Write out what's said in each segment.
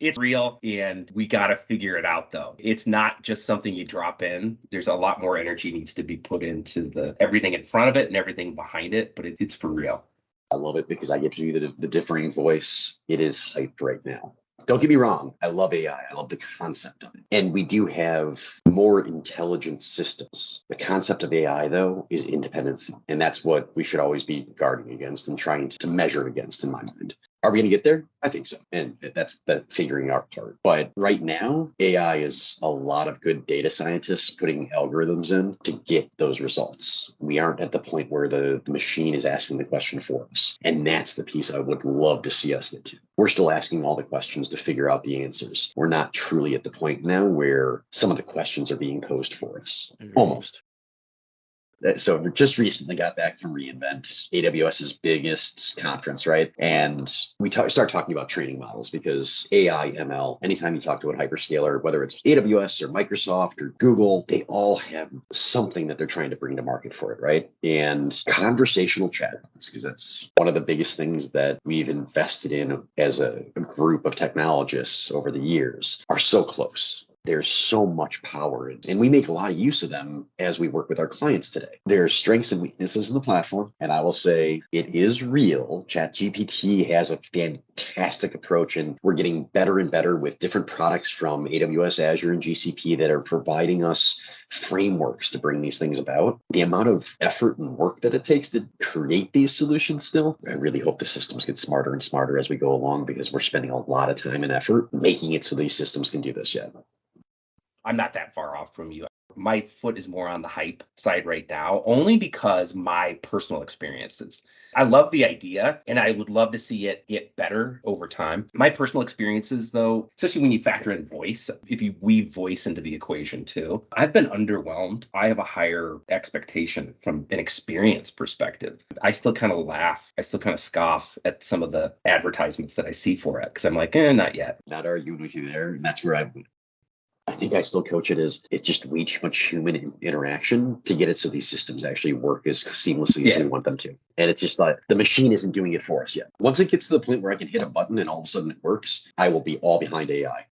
It's real and we got to figure it out though. It's not just something you drop in. There's a lot more energy needs to be put into the everything in front of it and everything behind it, but it's for real. I love it because I get to do the differing voice. It is hyped right now. Don't get me wrong. I love AI. I love the concept of it. And we do have more intelligent systems. The concept of AI, though, is independent. And that's what we should always be guarding against and trying to measure against, in my mind. Are we going to get there? I think so. And that's the figuring out part. But right now, AI is a lot of good data scientists putting algorithms in to get those results. We aren't at the point where the machine is asking the question for us. And that's the piece I would love to see us get to. We're still asking all the questions to figure out the answers. We're not truly at the point now where some of the questions are being posed for us. Almost. So just recently got back from reInvent, AWS's biggest conference, right? And we start talking about training models because AI, ML, anytime you talk to a hyperscaler, whether it's AWS or Microsoft or Google, they all have something that they're trying to bring to market for it, right? And conversational chat, because that's one of the biggest things that we've invested in as a group of technologists over the years, are so close. There's so much power, and we make a lot of use of them as we work with our clients today. There's strengths and weaknesses in the platform, and I will say it is real. ChatGPT has a fantastic approach, and we're getting better and better with different products from AWS, Azure, and GCP that are providing us frameworks to bring these things about. The amount of effort and work that it takes to create these solutions still, I really hope the systems get smarter and smarter as we go along, because we're spending a lot of time and effort making it so these systems can do this yet. I'm not that far off from you. My foot is more on the hype side right now, only because my personal experiences. I love the idea and I would love to see it get better over time. My personal experiences, though, especially when you factor in voice, if you weave voice into the equation too, I've been underwhelmed. I have a higher expectation from an experience perspective. I still kind of laugh. I still kind of scoff at some of the advertisements that I see for it because I'm like, not yet. Not arguing with you there. And that's where I think I still coach it as it's just way too much human interaction to get it so these systems actually work as seamlessly as we want them to. And it's just like the machine isn't doing it for us yet. Once it gets to the point where I can hit a button and all of a sudden it works, I will be all behind AI.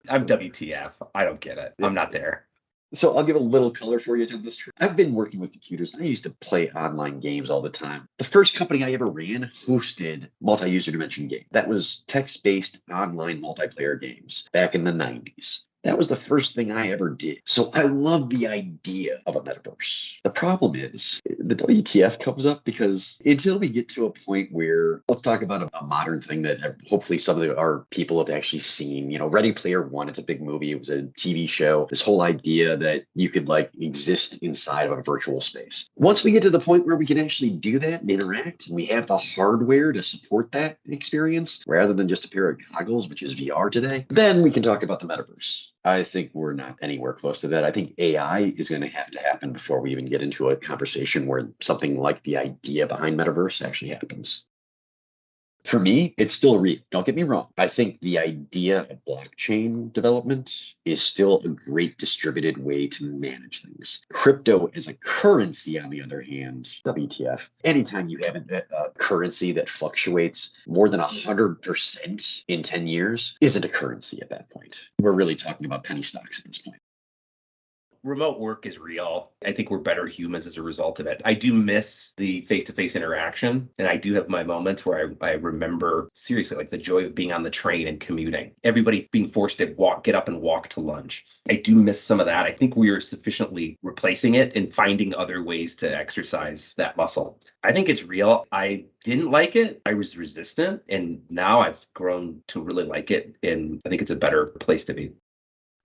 I'm WTF. I don't get it. I'm not there. So I'll give a little color for you to this. I've been working with computers. I used to play online games all the time. The first company I ever ran hosted multi-user dimension game. That was text-based online multiplayer games back in the 90s. That was the first thing I ever did. So I love the idea of a metaverse. The problem is the WTF comes up because until we get to a point where, let's talk about a modern thing that hopefully some of our people have actually seen, Ready Player One, it's a big movie. It was a TV show. This whole idea that you could exist inside of a virtual space. Once we get to the point where we can actually do that and interact, and we have the hardware to support that experience rather than just a pair of goggles, which is VR today, then we can talk about the metaverse. I think we're not anywhere close to that. I think AI is going to have to happen before we even get into a conversation where something like the idea behind metaverse actually happens. For me, it's still real. Don't get me wrong. I think the idea of blockchain development is still a great distributed way to manage things. Crypto as a currency, on the other hand, WTF, anytime you have a currency that fluctuates more than 100% in 10 years isn't a currency at that point. We're really talking about penny stocks at this point. Remote work is real. I think we're better humans as a result of it. I do miss the face-to-face interaction. And I do have my moments where I remember seriously the joy of being on the train and commuting. Everybody being forced to get up and walk to lunch. I do miss some of that. I think we are sufficiently replacing it and finding other ways to exercise that muscle. I think it's real. I didn't like it. I was resistant. And now I've grown to really like it. And I think it's a better place to be.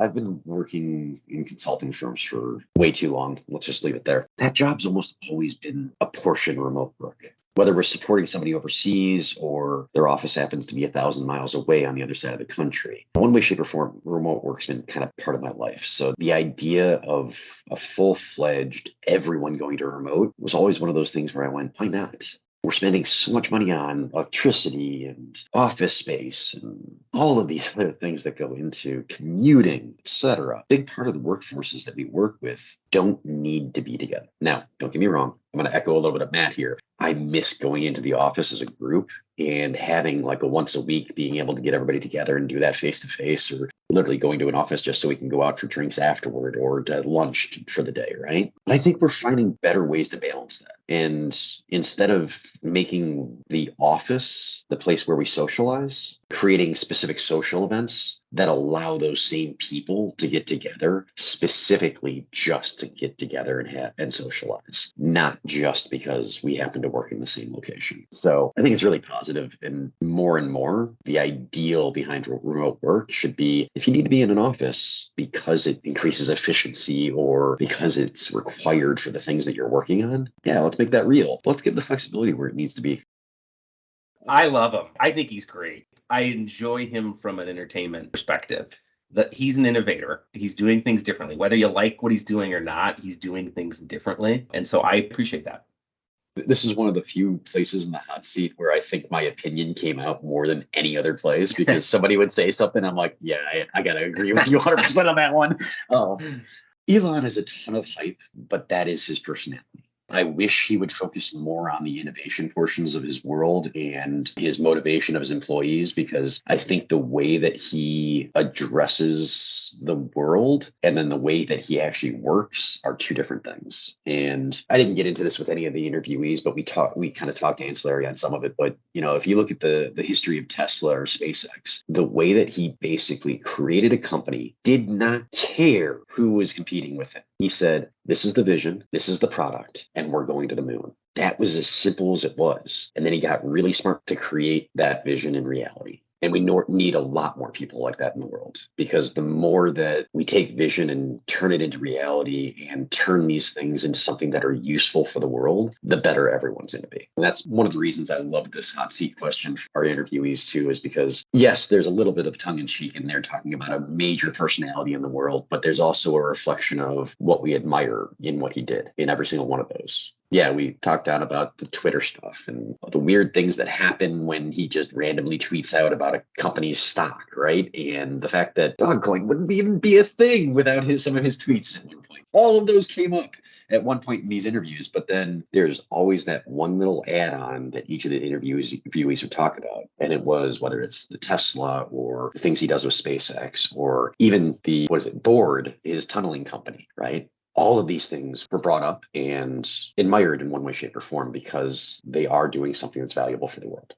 I've been working in consulting firms for way too long. Let's just leave it there. That job's almost always been a portion remote work. Whether we're supporting somebody overseas or their office happens to be 1,000 miles away on the other side of the country. One way, shape, or form, remote work's been kind of part of my life. So the idea of a full-fledged everyone going to remote was always one of those things where I went, why not? We're spending so much money on electricity and office space and all of these other things that go into commuting, etc. Big part of the workforces that we work with don't need to be together. Now, don't get me wrong. I'm going to echo a little bit of Matt here. I miss going into the office as a group and having like a once a week being able to get everybody together and do that face to face, or literally going to an office just so we can go out for drinks afterward or to lunch for the day, right? But I think we're finding better ways to balance that. And instead of making the office the place where we socialize, creating specific social events that allow those same people to get together specifically just to get together and socialize, not just because we happen to work in the same location. So I think it's really positive, and more, the ideal behind remote work should be if you need to be in an office because it increases efficiency or because it's required for the things that you're working on, yeah, let's make that real. Let's give the flexibility where it needs to be. I love him. I think he's great. I enjoy him from an entertainment perspective. That he's an innovator. He's doing things differently. Whether you like what he's doing or not, he's doing things differently. And so I appreciate that. This is one of the few places in the hot seat where I think my opinion came out more than any other place, because somebody would say something, I'm like, yeah, I got to agree with you 100% on that one. Elon has a ton of hype, but that is his personality. I wish he would focus more on the innovation portions of his world and his motivation of his employees, because I think the way that he addresses the world and then the way that he actually works are two different things. And I didn't get into this with any of the interviewees, but we kind of talked ancillary on some of it. But, you know, if you look at the history of Tesla or SpaceX, the way that he basically created a company, did not care who was competing with it. He said, this is the vision, this is the product, and we're going to the moon. That was as simple as it was. And then he got really smart to create that vision in reality. And we need a lot more people like that in the world, because the more that we take vision and turn it into reality and turn these things into something that are useful for the world, the better everyone's going to be. And that's one of the reasons I love this hot seat question for our interviewees too, is because yes, there's a little bit of tongue in cheek in there talking about a major personality in the world, but there's also a reflection of what we admire in what he did in every single one of those. Yeah, we talked down about the Twitter stuff and the weird things that happen when he just randomly tweets out about a company's stock, right? And the fact that Dogcoin wouldn't even be a thing without some of his tweets at one point. All of those came up at one point in these interviews, but then there's always that one little add-on that each of the interviewees would talk about. And it was whether it's the Tesla or the things he does with SpaceX, or even the, Board, his tunneling company, right? All of these things were brought up and admired in one way, shape, or form because they are doing something that's valuable for the world.